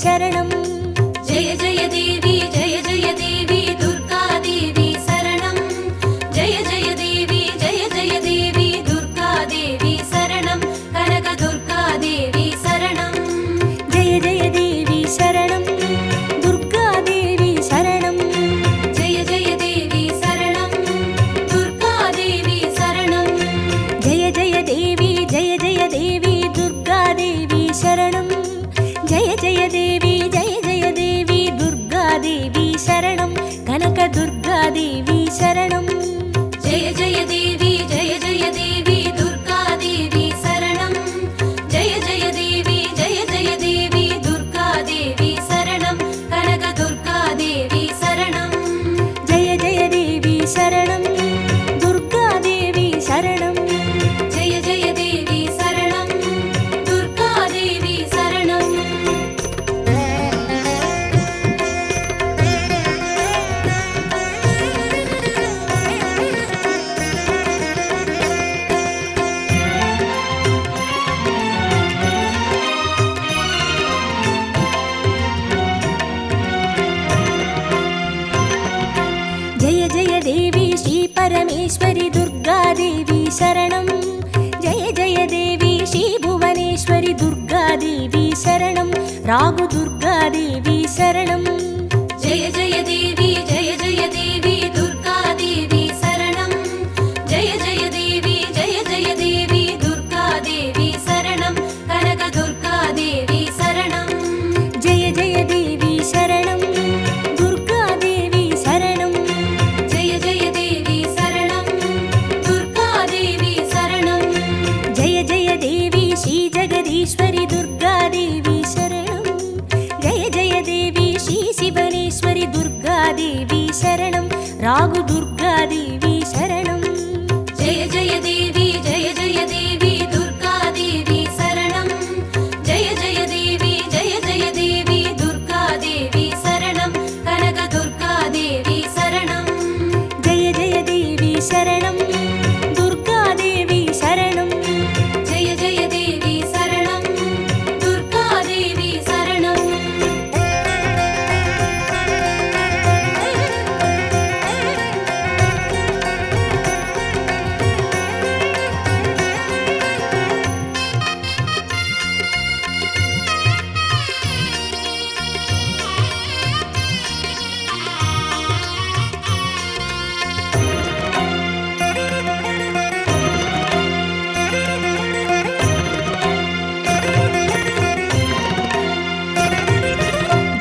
शरणं जय जय देवी दुर्गा देवी शरणं जय जय देवी दुर्गा देवी शरणं कनक दुर्गा देवी शरणं जय जय देवी शरणं दुर्गा देवी शरणं जय जय देवी शरणं दुर्गा देवी शरणं जय जय देवी दुर्गा देवी शरणं जय जय देवी दुर्गा देवी शरणं कनक दुर्गा देवी शरणं जय जय देवी दुर्गा देवी शरणं जय जय देवी दुर्गा देवी शरणं कनक दुर्गा देवी शरणं जय जय देवी शरणं दुर्गा देवी शरणं जय जय देवी शरणं दुर्गा देवी शरणं जय जय देवी श्री परमेश्वरी दुर्गा देवी शरणं जय जय देवी श्री भुवनेश्वरी दुर्गा देवी शरणं रागु दुर्गा देवी शरणं जय जय देवी दुर्गा देवी शरणं जय जय देवी दुर्गा देवी शरणं कनक दुर्गा देवी शरणं जय जय देवी शरणं दुर्गा देवी शरणं जय जय देवी शरणं दुर्गा देवी शरणं जय जय देवी श्री जगदीश्वरी दुर्गा देवी शरणं जय जय देवी श्री शिवनेश्वरी दुर्गा देवी शरणं रागु दुर्गा देवी शरणं जय जय देवी दुर्गा देवी शरणं जय जय देवी दुर्गा देवी शरणं कनक दुर्गा देवी शरणं जय जय देवी शरणं दुर्गा देवी शरणं जय जय देवी शरणं दुर्गा देवी शरणं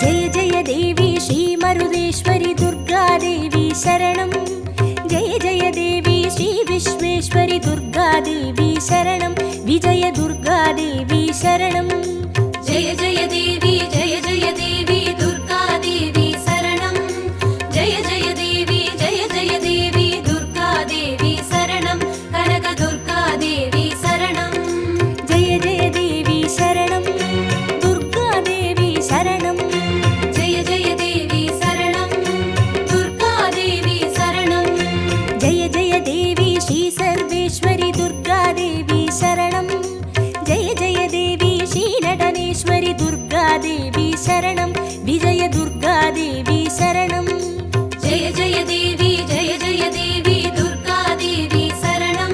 जय जय देवी श्री मरुदेश्वरी दुर्गा देवी शरणं जय जय देवी श्री विश्वेश्वरी दुर्गा देवी शरणं विजय दुर्गा देवी शरणं जय जय देवी दुर्गा देवी शरणं जय जय देवी दुर्गा देवी शरणं कनक दुर्गा देवी शरणं जय जय देवी शरणं दुर्गा देवी शरणं जय जय देवी शरणं दुर्गा देवी शरणं जय जय देवी श्री सर्वेश्वरी दुर्गा देवी शरणं जय जय देवी श्री नटनेश्वरी दुर्गा देवी शरणं विजय दुर्गा देवी शरणं जय जय देवी दुर्गा देवी शरणं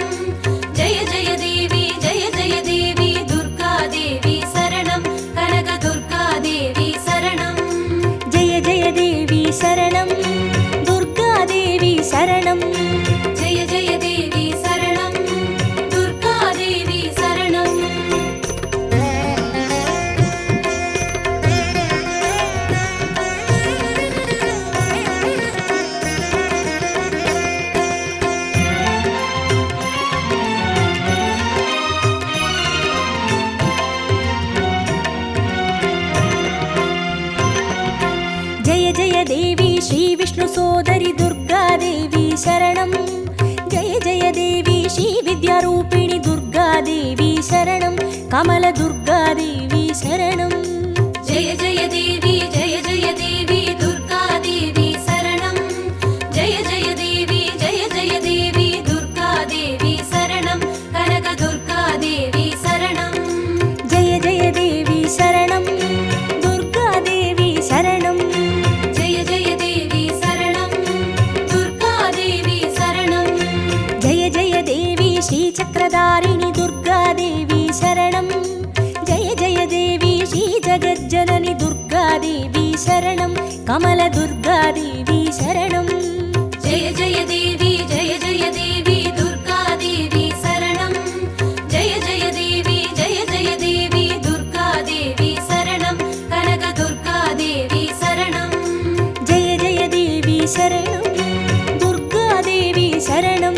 जय जय देवी दुर्गा देवी शरणं कनक दुर्गा देवी शरणं जय जय देवी शरणं दुर्गा देवी शरणं जय जय देवी शरणं दुर्गा देवी शरणं जय जय देवी श्री विष्णु सोदरी दुर्गा देवी शरणं जय जय देवी श्री विद्यारूपिणी दुर्गा देवी शरणं कमल दुर्गा देवी शरणं जय जय देवी दुर्गा देवी शरणं जय जय देवी दुर्गा देवी शरणं कनक दुर्गा देवी शरणं जय जय देवी शरणं दुर्गा शरणं कमलदुर्गादेवी शरणं जय जय देवी जय जय देवी दुर्गा देवी शरणं जय जय देवी दुर्गा देवी शरणं कनक दुर्गा देवी शरणं जय जय देवी शरणं दुर्गादेवी शरणं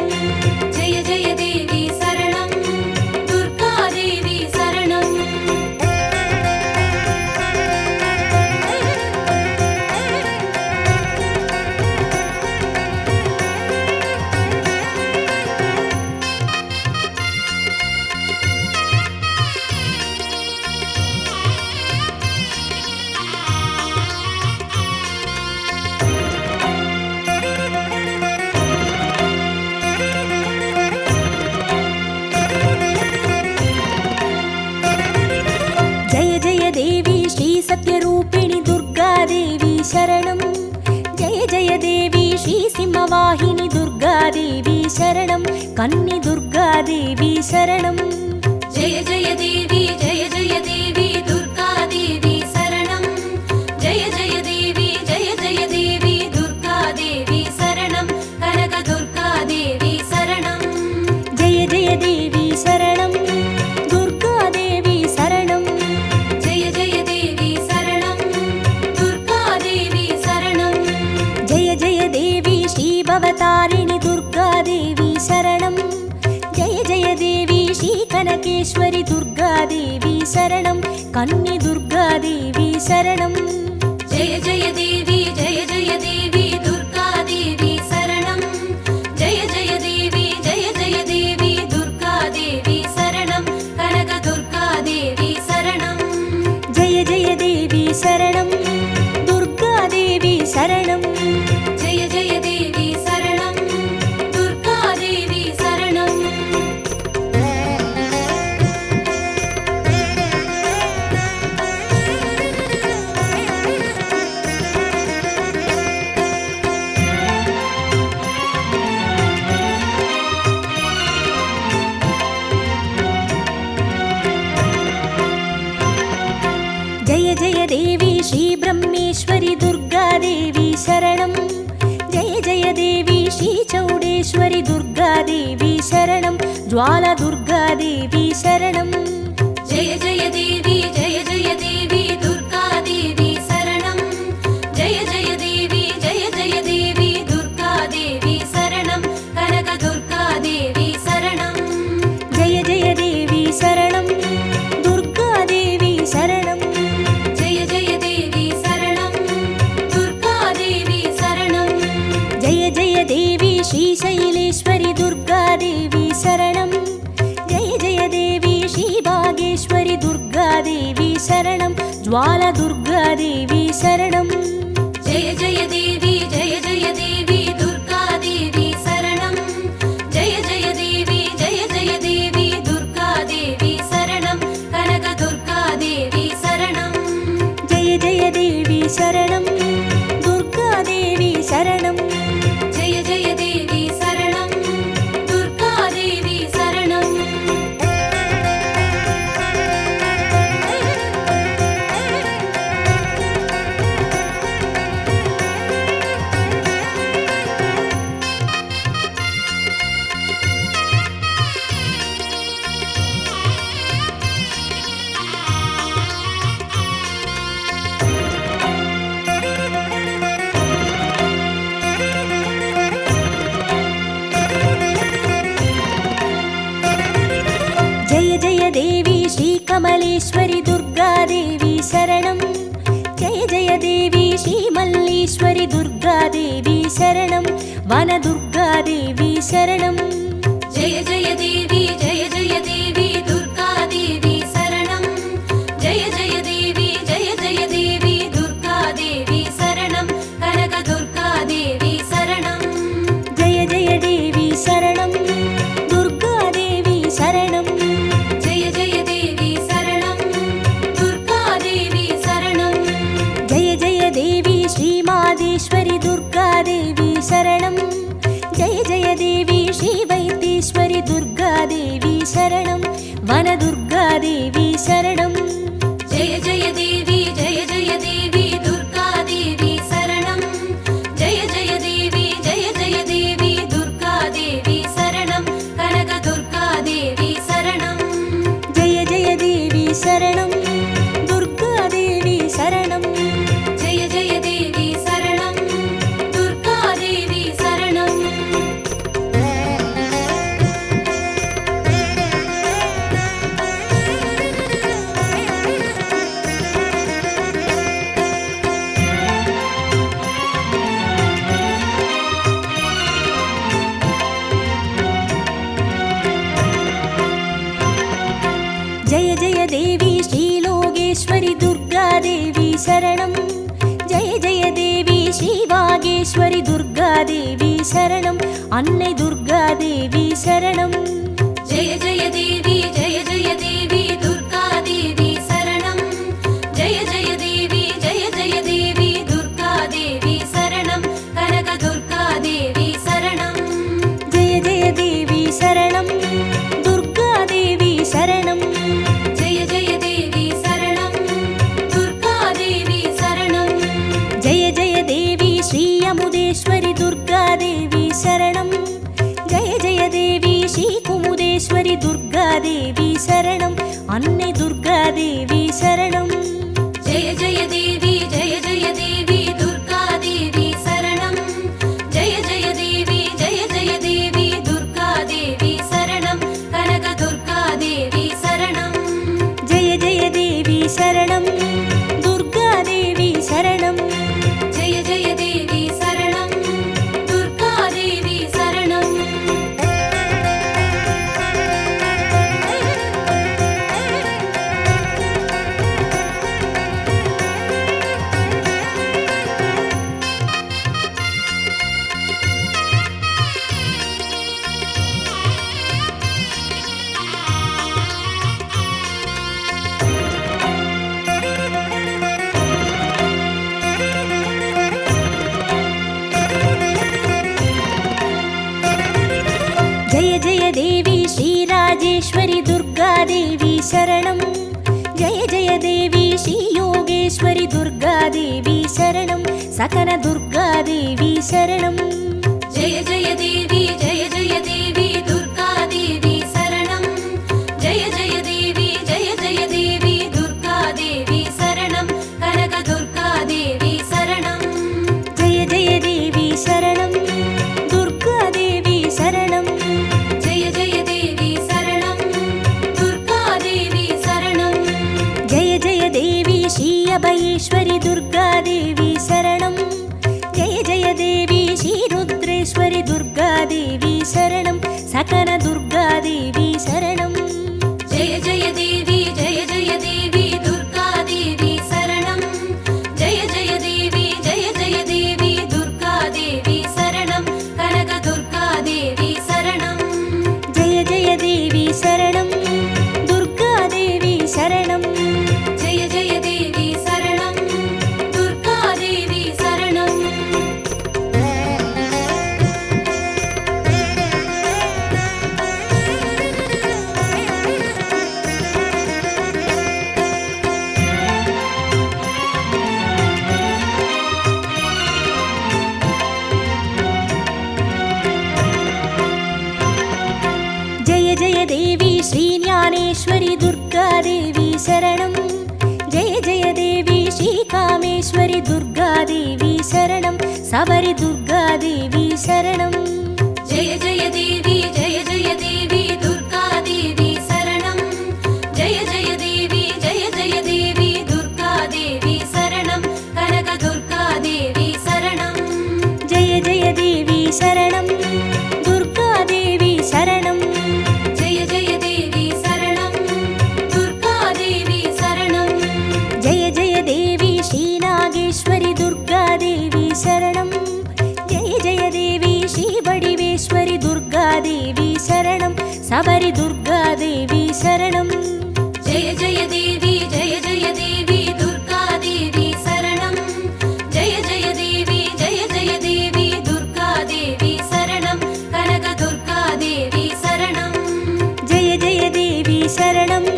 जय जय देवी शरणं दुर्गा देवी शरणं जय जय देवी श्री सत्यरूपिणि दुर्गादेवी शरणं जय जय देवी श्री सिंहवाहिनी दुर्गादेवी शरणं कन्नि दुर्गादेवी शरणं जय जय देवी दुर्गा देवी शरणं जय जय देवी दुर्गा देवी शरणं कनक दुर्गा देवी शरणं जय जय देवी शरणं दुर्गादेवी शरणं जय जय देवी शरणं दुर्गा देवी शरणं जय जय देवी श्री भवतारिणि दुर्गादेवी शरणं जय जय देवी श्री कनकेश्वरि दुर्गादेवी शरणं कन्नि दुर्गादेवी शरणं जय जय देवी दुर्गा देवी शरणं जय जय देवी दुर्गा देवी शरणं कनक दुर्गा देवी शरणं जय जय देवी शरणं दुर्गादेवी शरणं जय जय देवी शरणं दुर्गा देवी शरणं जय जय देवी श्री ब्रह्मेश्वरि दुर्गादेवी शरणं जय जय देवी श्री चौडेश्वरि दुर्गादेवी शरणं ज्वाला दुर्गादेवी शरणं जय जय देवी दुर्गा देवी शरणं जय जय देवी दुर्गा देवी शरणं कनक दुर्गा देवी शरणं जय जय देवी शरणं दुर्गादेवी शरणं जय जय देवी शरणं दुर्गा देवी शरणं जय जय देवी श्री शैलेश्वरि दुर्गादेवी शरणं जय जय देवी श्री बागेश्वरि दुर्गादेवी शरणं ज्वाला दुर्गादेवी शरणं जय जय देवी दुर्गा देवी शरणं जय जय देवी दुर्गा देवी शरणं कनक दुर्गा देवी शरणं जय जय देवी शरणं दुर्गादेवी शरणं जय जय देवी शरणं दुर्गा देवी शरणं जय जय देवी श्री कमलेश्वरि दुर्गादेवी शरणं जय जय देवी श्री मल्लीश्वरि दुर्गादेवी शरणं वनदुर्गादेवी शरणं जय जय देवी दुर्गा देवी शरणं जय जय देवी दुर्गा देवी शरणं कनक दुर्गा देवी शरणं जय जय देवी शरणं दुर्गादेवी शरणं जय जय देवी शरणं दुर्गा देवी शरणं जय जय देवी श्रीमादेश्वरि दुर्गादेवी शरणं जय जय देवी श्रीवैद्येश्वरि दुर्गादेवी शरणं वनदुर्गादेवी शरणं जय जय देवी दुर्गा யோகேஸ்வரி துர்காதேவி சரணம். அன்னை துர்காதேவி சரணம். ஜெய ஜெய தேவி ஜெய ஜெய தேவி துர்கா தேவி சரணம். ஜெய ஜெய தேவி ஜெய ஜெய தேவி துர்கா தேவி சரணம். கனக துர்கா தேவி சரணம். ஜெய ஜெய தேவி சரணம். துர்காதேவி சரணம். ஜெய ஜெய தேவி சரணம். துர்கா தேவி சரணம். ஜெய ஜெய தேவி ஸ்ரீ அமுதேஸ்வரி துர்காதேவி சரணம். ஜெய ஜெய தேவி ஸ்ரீ குமுதேஸ்வரி துர்காதேவி சரணம். அன்னை துர்காதேவி சரணம். ஜெய ஜெய தேவி ஜெய ஜெய தேவி துர்கா தேவி சரணம். ஜெய ஜெய தேவி ஜெய ஜெய தேவி துர்கா தேவி சரணம். கனக துர்கா தேவி சரணம். ஜெய ஜெய தேவி சரணம். துர்காதேவி சரணம். ஜெய ஜெய தேவி சரணம். துர்கா தேவி சரணம். ஜெய ஜெய தேவி ஸ்ரீராஜேஸ்வரி துர்காதேவி சரணம். ஜெய ஜெய தேவி ஸ்ரீ யோகேஸ்வரி துர்காதேவி சரணம். சகன துர்காதேவி சரணம். ஜெய ஜெய தேவி ஜெய ஜெய தேவி துர்கா தேவி சரணம். ஜெய ஜெய தேவி ஜெய ஜெய தேவி துர்கா தேவி சரணம். கனக துர்கா தேவி சரணம். ஜெய ஜெய தேவி சரணம். துர்காதேவி சரணம். ஜெய ஜெய தேவி சரணம். துர்கா தேவி சரணம். ஜெய ஜெய தேவி ஸ்ரீ அபயேஸ்வரி துர்காதேவி சரணம். ஜெய ஜெய தேவி ஸ்ரீ ருத்ரேஸ்வரி துர்காதேவி சரணம். சகன துர்காதேவி சரணம். ஜெய ஜெய தேவி ஜெய ஜெய தேவி துர்கா தேவி சரணம். ஜெய ஜெய தேவி ஜெய ஜெய தேவி துர்கா தேவி சரணம். கனக துர்கா தேவி சரணம். ஜெய ஜெய தேவி சரணம். துர்காதேவி சரணம். ஜெய ஜெய தேவி சரணம். துர்கா தேவி சரணம். ஜெய ஜெய தேவி ஸ்ரீ ஞானேஸ்வரி துர்காதேவி சரணம். ஜெய ஜெய தேவி ஸ்ரீ காமேஸ்வரி துர்காதேவி சரணம். சபரி துர்காதேவி சரணம். ஜெய ஜெய தேவி ஜெய ஜெய தேவி துர்கா தேவி சரணம். ஜெய ஜெய தேவி ஜெய ஜெய தேவி துர்கா தேவி சரணம். கனக துர்கா தேவி சரணம். ஜெய ஜெய தேவி சரணம். துர்காதேவி சரணம். ஜெய ஜெய தேவி சரணம். துர்கா தேவி சரணம். ஜெய ஜெய தேவி ஸ்ரீ நாகேஸ்வரி துர்காதேவி சரணம். ஜெய ஜெய தேவி ஸ்ரீ வடிவேஸ்வரி துர்காதேவி சரணம். சபரி துர்காதேவி சரணம். ஜெய ஜெய தேவி ஜெய ஜெய தேவி துர்கா தேவி சரணம். ஜெய ஜெய தேவி ஜெய ஜெய தேவி துர்கா தேவி சரணம். கனக துர்கா தேவி சரணம். ஜெய ஜெய தேவி சரணம்.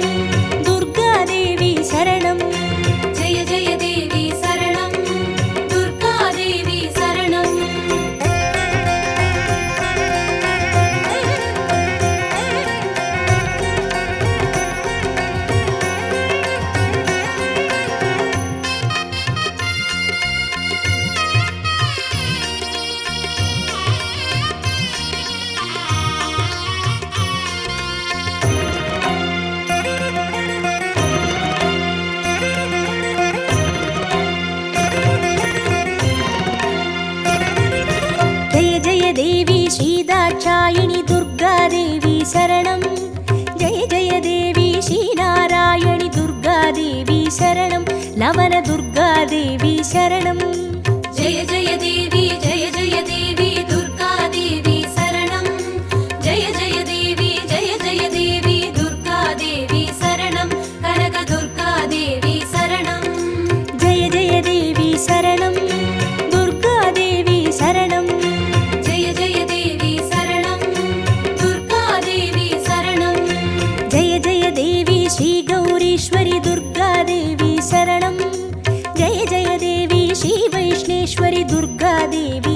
துர்காதேவி சரணம். ஜெய ஜெய தேவி சரணம். துர்கா தேவி சரணம். ஜெய ஜெய தேவி ஸ்ரீ தாட்சாயினி துர்காதேவி சரணம். ஜெய ஜெய தேவி ஸ்ரீ நாராயணி துர்காதேவி சரணம். லவன துர்காதேவி சரணம். ஜெய ஜெய தேவி ஜெய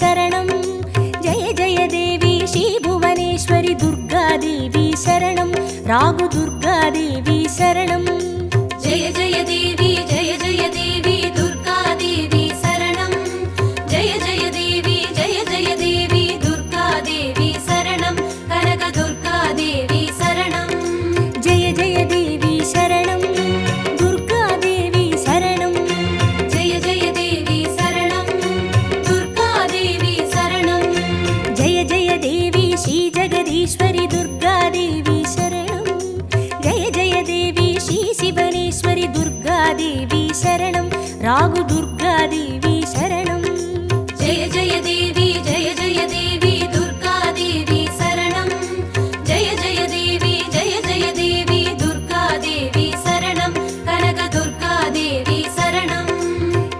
शरणं जय जय देवी श्रीभुवनेश्वरि दुर्गादेवी शरणं रागुदुर्गादेवी शरणं जय जय देवी दुर्गादेवी शरणं जय जय देवी दुर्गादेवी शरणं कनकदुर्गादेवी शरणं जय जय देवी शरणं दुर्गादेवी शरणं जय जय देवी शरणं दुर्गादेवी शरणं जय जय देवी श्रीजगदीश्वरि दुर्गादेवी शरणं जय जय देवी श्रीशिवनेश्वरि दुर्गादेवी शरणं रागुदुर्गादेवी शरणं जय जय देवी दुर्गादेवी शरणं जय जय देवी दुर्गादेवी शरणं कनकदुर्गादेवी शरणं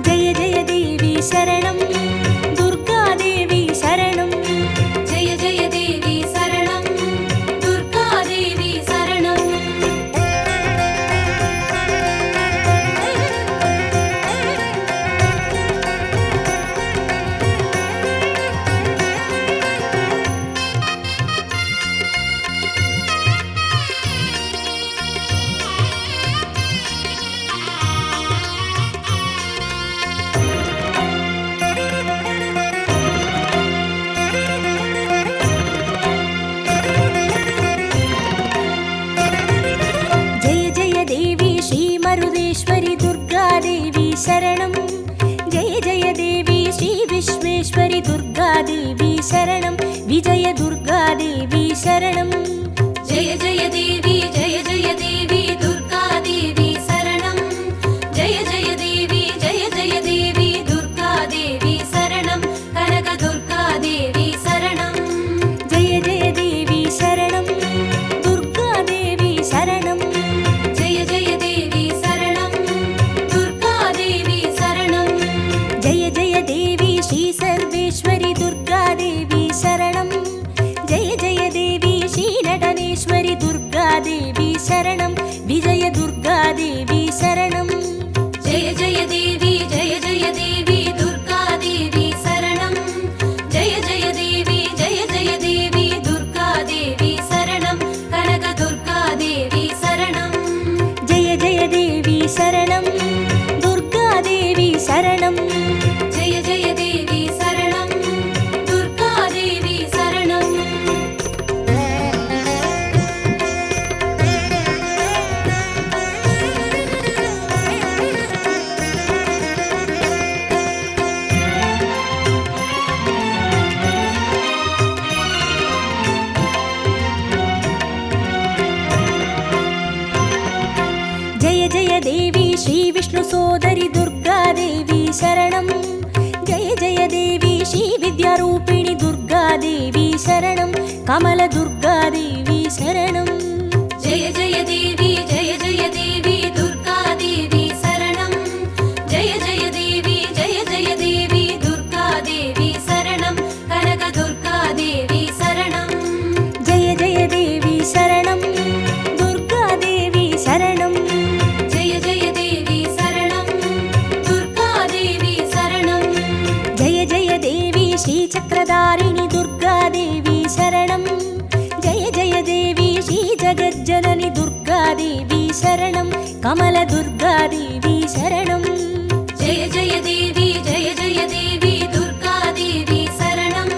जय जय देवी शरणं दुर्गादेवी शरणं जय जय देवी शरणं दुर्गादेवी शरणं जय जय देवी श्रीमरुदेश्वरि दुर्गादेवी शरणं जय जय देवी श्रीविश्वेश्वरि दुर्गादेवी शरणं विजय दुर्गादेवी शरणं जय जय देवी दुर्गादेवी शरणं जय जय देवी दुर्गादेवी शरणं कनकदुर्गादेवी शरणं जय जय देवी शरणं दुर्गादेवी शरणं जय जय देवी शरणं दुर्गादेवी शरणं जय जय देवी श्रीसर्वेश्वरि दुर्गादेवी शरणं जय जय देवी श्रीनटनेश्वरि दुर्गादेवी शरणं विजय दुर्गादेवी शरणं जय जय देवी दुर्गादेवी शरणं जय जय देवी दुर्गादेवी शरणं कनकदुर्गादेवी शरणं जय जय देवी शरणं दुर्गादेवी शरणं जय जय देवी शरणं दुर्गादेवी शरणं जय जय देवी श्रीविष्णुसोदरि दुर्गादेवी शरणं जय जय देवी श्रीविद्यारूपिणि दुर्गादेवी शरणं कमलदुर्गादेवी शरणं जय जय देवी दुर्गादेवी शरणं जय जय देवी दुर्गादेवी शरणं कनकदुर्गादेवी शरणं जय जय देवी शरणं दुर्गादेवी शरणं जय जय देवी शरणं दुर्गादेवी शरणं जय जय देवी श्रीचक्रधारिणि दुर्गादेवी शरणं जय जय देवी श्रीजगज्जननि दुर्गादेवी शरणं कमलदुर्गादेवी शरणं जय जय देवी दुर्गादेवी शरणं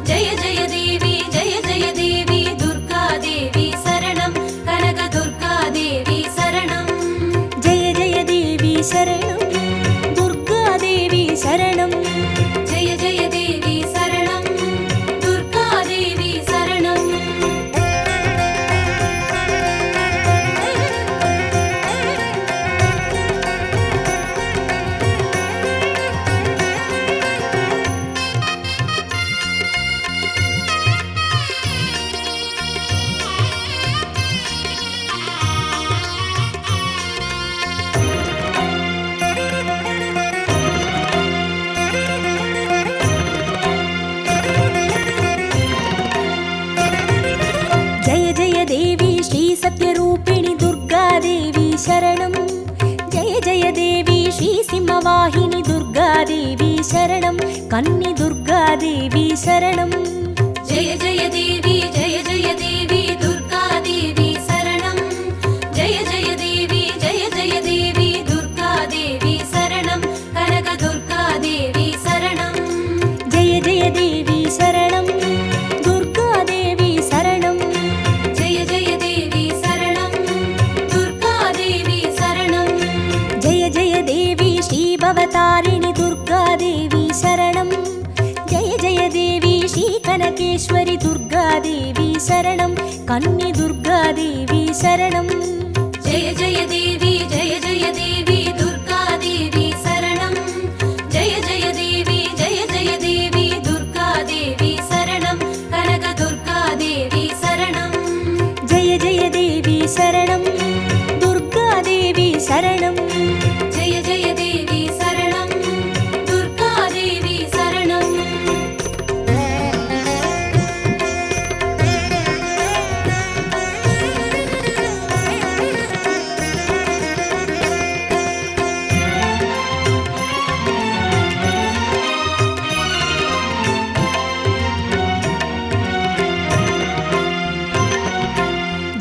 जय जय देवी दुर्गादेवी शरणं कनकदुर्गादेवी शरणं जय जय देवी शरणं दुर्गादेवी शरणं जय जय देवी शरणं दुर्गादेवी शरणं सत्यरूपिणि दुर्गादेवी शरणं जय जय देवी श्रीसिंहवाहिनि दुर्गा दुर्गादेवी शरणं कन्नि दुर्गादेवी शरणं जय जय देवी जय जय देवी दुर्गा देवी शरणं जय जय देवी दुर्गा देवी शरणं कनक दुर्गा देवी शरणं जय जय देवी शरणं दुर्गादेवी शरणं जय जय देवी शरणं दुर्गा देवी शरणं जय जय देवी श्रीभवतारिणि दुर्गादेवी शरणं जय जय देवी श्रीकनकेश्वरि दुर्गादेवी शरणं कन्नि दुर्गादेवी शरणं जय जय देवी दुर्गा देवी शरणं जय जय देवी दुर्गा देवी शरणं कनक दुर्गा देवी शरणं जय जय देवी शरणं दुर्गादेवी शरणं जय जय देवी शरणं दुर्गा देवी शरणं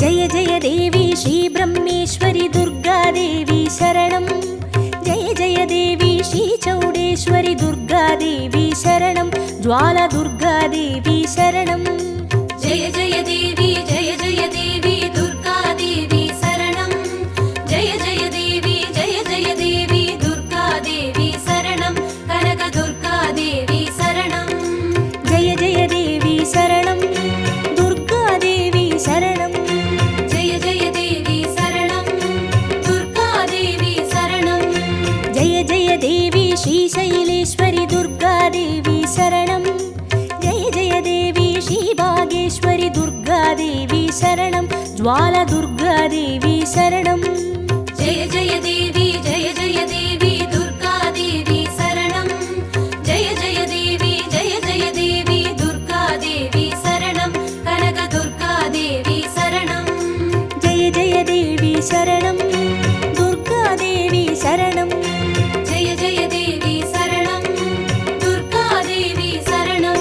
जय जय देवी श्रीब्रह्मेश्वरि दुर्गादेवी शरणं जय जय देवी श्रीचौडेश्वरि दुर्गादेवी शरणं ज्वालदुर्गादेवी शरणं जय जय देवी दुर्गा देवी शरणं जय जय देवी दुर्गा देवी शरणं कनक दुर्गा देवी शरणं जय जय देवी शरणं दुर्गादेवी शरणं जय जय देवी शरणं दुर्गा देवी शरणं जय जय देवी श्रीशैलेश्वरि दुर्गादेवी शरणं जय जय देवी श्रीभागेश्वरि दुर्गादेवी शरणं ज्वालदुर्गादेवी शरणं जय जय देवी दुर्गा देवी शरणं जय जय देवी दुर्गा देवी शरणं कनक दुर्गा देवी शरणं जय जय देवी शरणं दुर्गादेवी शरणं जय जय देवी शरणं दुर्गा देवी शरणं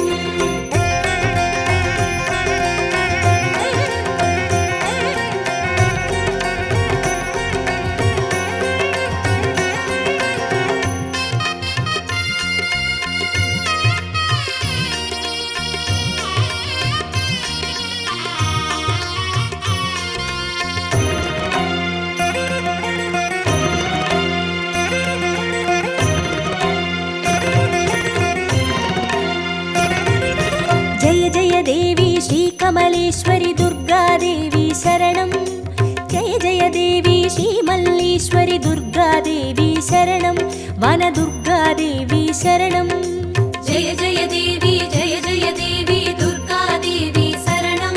जय जय देवी श्रीकमलेश्वरि दुर्गादेवी शरणं जय जय देवी श्रीमल्लीश्वरि दुर्गादेवी शरणं वनदुर्गादेवी शरणं जय जय देवी दुर्गा देवी शरणं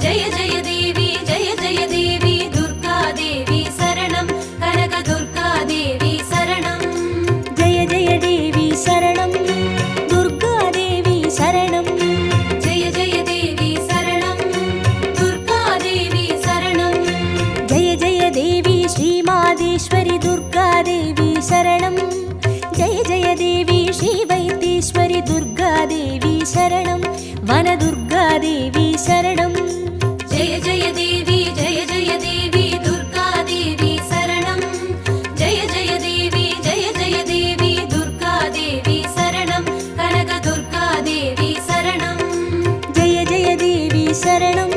जय जय देवी दुर्गा देवी शरणं कनक दुर्गा देवी शरणं जय जय देवी शरणं दुर्गादेवी शरणं जय जय देवी शरणं दुर्गा देवी शरणं जय जय देवी श्रीमादेश्वरि दुर्गादेवी शरणं जय जय देवी श्रीवैद्येश्वरि दुर्गादेवी शरणं वनदुर्गादेवी शरणं जय जय देवी दुर्गा देवी शरणं जय जय देवी दुर्गा देवी शरणं कनक दुर्गा देवी शरणं जय जय देवी शरणं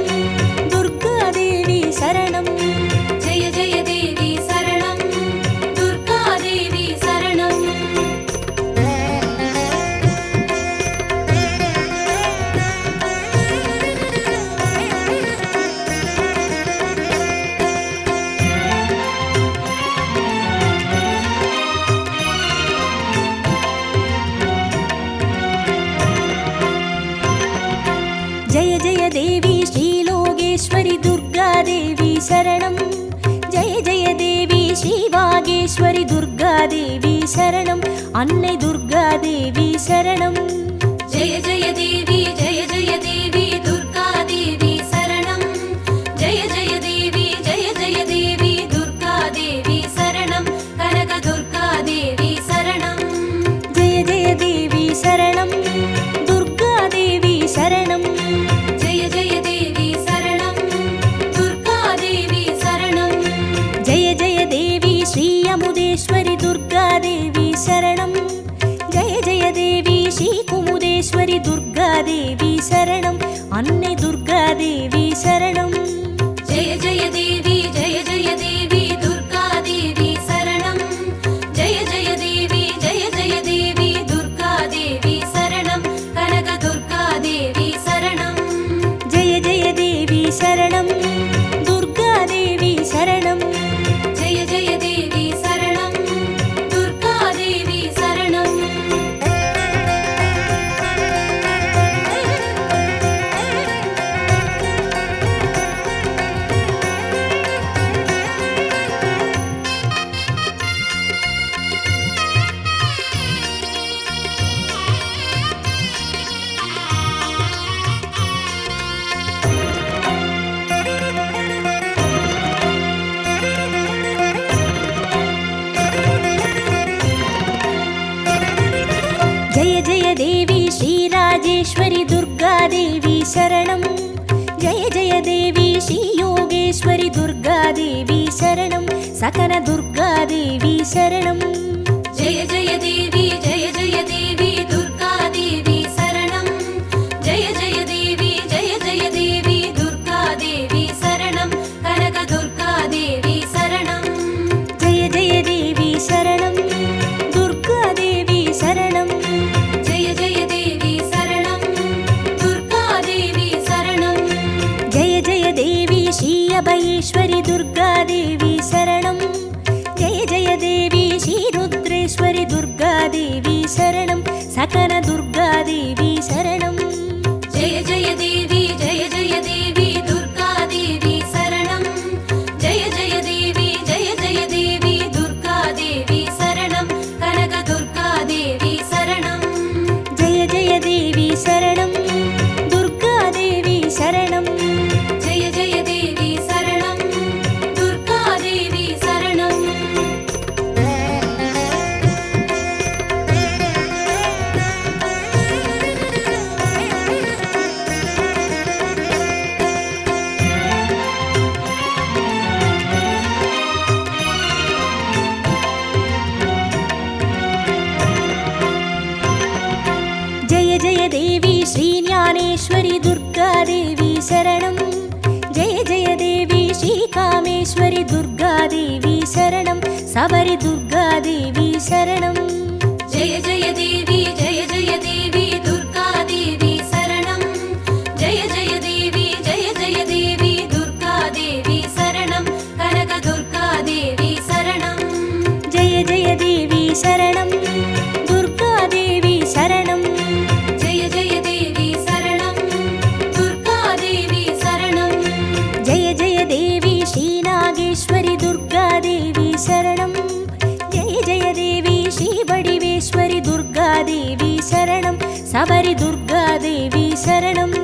दुर्गादेवी शरणं जय जय देवी शरणं दुर्गा देवी शरणं जय जय देवी श्रीलोकेश्वरि दुर्गादेवी शरणं जय जय देवी श्रीवागेश्वरि दुर्गादेवी शरणं अन्नै दुर्गादेवी शरणं जय जय देवी दुर्गा देवी शरणं जय जय देवी दुर्गा देवी शरणं कनक दुर्गा देवी शरणं துர்காதேவி சரணம். அன்னை துர்காதேவி சரணம். ஜெய ஜெய தேவி ஜெய ஜெய தேவி துர்காதேவி சரணம். ஜெய ஜெய தேவி ஜெய ஜெய தேவி துர்காதேவி சரணம். கனக துர்காதேவி சரணம். ஜெய ஜெய தேவி சரணம். துர்காதேவி சரணம். ஜெய ஜெய தேவி சரணம். துர்காதேவி சரணம். ஜெய ஜெய தேவி ஸ்ரீராஜேஸ்வரி துர்காதேவி சரணம். ஜெய ஜெய தேவி ஸ்ரீ யோகேஸ்வரி துர்காதேவி சரணம். சகன துர்காதேவி சரணம். ஜெய ஜெய தேவி ஜெய ஜெய தேவி துர்காதேவி சரணம். ஜெய ஜெய தேவி ஜெய ஜெய தேவி துர்காதேவி சரணம். கனக துர்காதேவி சரணம். ஜெய ஜெய தேவி சரணம். துர்காதேவி சரணம். ஜெய ஜெய தேவி சரணம். துர்காதேவி சரணம். ஜெய ஜெய தேவி ஸ்ரீ அபயேஸ்வரி துர்காதேவி சரணம். ஜெய ஜெய தேவி ஸ்ரீ ருத்ரேஸ்வரி துர்காதேவி சரணம். சகன துர்காதேவி சரணம். ஜெய ஜெய தேவி ஜெய ஜெய தேவி துர்காதேவி சரணம். ஜெய ஜெய தேவி ஜெய ஜெய தேவி துர்காதேவி சரணம். கனக துர்காதேவி சரணம். ஜெய ஜெய தேவி சரணம். துர்காதேவி சரணம். ஜெய ஜெய தேவி சரணம். துர்காதேவி சரணம். ஜெய ஜெய தேவி ஸ்ரீ ஞானேஸ்வரி துர்காதேவி சரணம். ஜெய ஜெய தேவி ஸ்ரீ காமேஸ்வரி துர்காதேவி சரணம். சபரி துர்காதேவி சரணம். ஜெய ஜெய தேவி ஜெய ஜெய தேவி துர்காதேவி சரணம். ஜெய ஜெய தேவி ஜெய ஜெய தேவி துர்காதேவி சரணம். கனக துர்காதேவி சரணம். ஜெய ஜெய தேவி சரணம். துர்காதேவி சரணம். ஜெய ஜெய தேவி சரணம். துர்காதேவி சரணம். ஜெய ஜெய தேவி ஸ்ரீ நாகேஸ்வரி துர்காதேவி சரணம். ஜெய ஜெய தேவி ஸ்ரீ வடிவேஸ்வரி துர்காதேவி சரணம். சபரி துர்காதேவி சரணம்.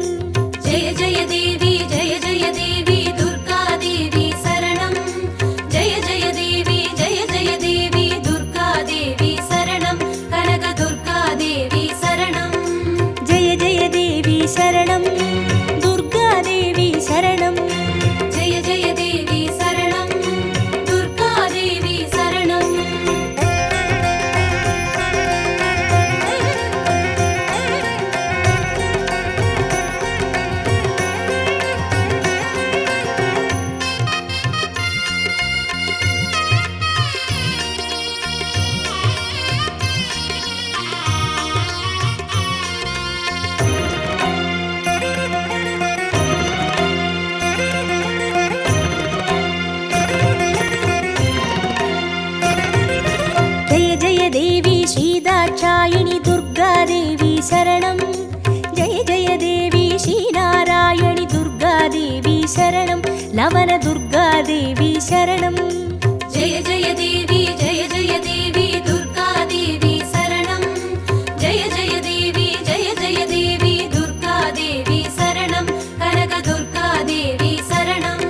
ஜெய ஜெய தேவி ஜெய ஜெய தேவி துர்காதேவி சரணம். ஜெய ஜெய தேவி ஜெய ஜெய தேவி துர்காதேவி சரணம். கனக துர்காதேவி சரணம். ஜெய ஜெய தேவி சரணம். துர்காதேவி சரணம். ஜெய ஜெய தேவி சரணம். துர்காதேவி சரணம். ஜெய ஜெய தேவி ஸ்ரீ தாட்சாயினி துர்காதேவி சரணம். ஜெய ஜெய தேவி ஸ்ரீ நாராயணி துர்காதேவி சரணம். லவன துர்காதேவி சரணம். ஜெய ஜெய தேவி ஜெய ஜெய தேவி துர்காதேவி சரணம். ஜெய ஜெய தேவி ஜெய ஜெய தேவி துர்காதேவி சரணம். கனக துர்காதேவி சரணம்.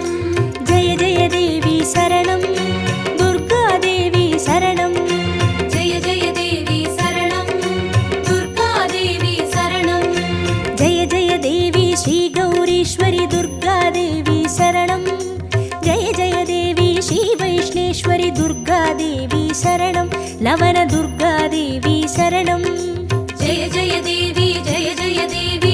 ஜெய ஜெய தேவி சரணம். துர்காதேவி சரணம். ஜெய ஜெய தேவி சரணம். துர்காதேவி சரணம். ஜெய ஜெய தேவி ஸ்ரீ கௌரீஸ்வரி துர்காதேவி சரணம். ஜெய ஜெய தேவி ஸ்ரீ வைஷ்ணேஸ்வரி துர்காதேவி சரணம். லவன துர்காதேவி சரணம். ஜெய ஜெய தேவி ஜெய ஜெய தேவி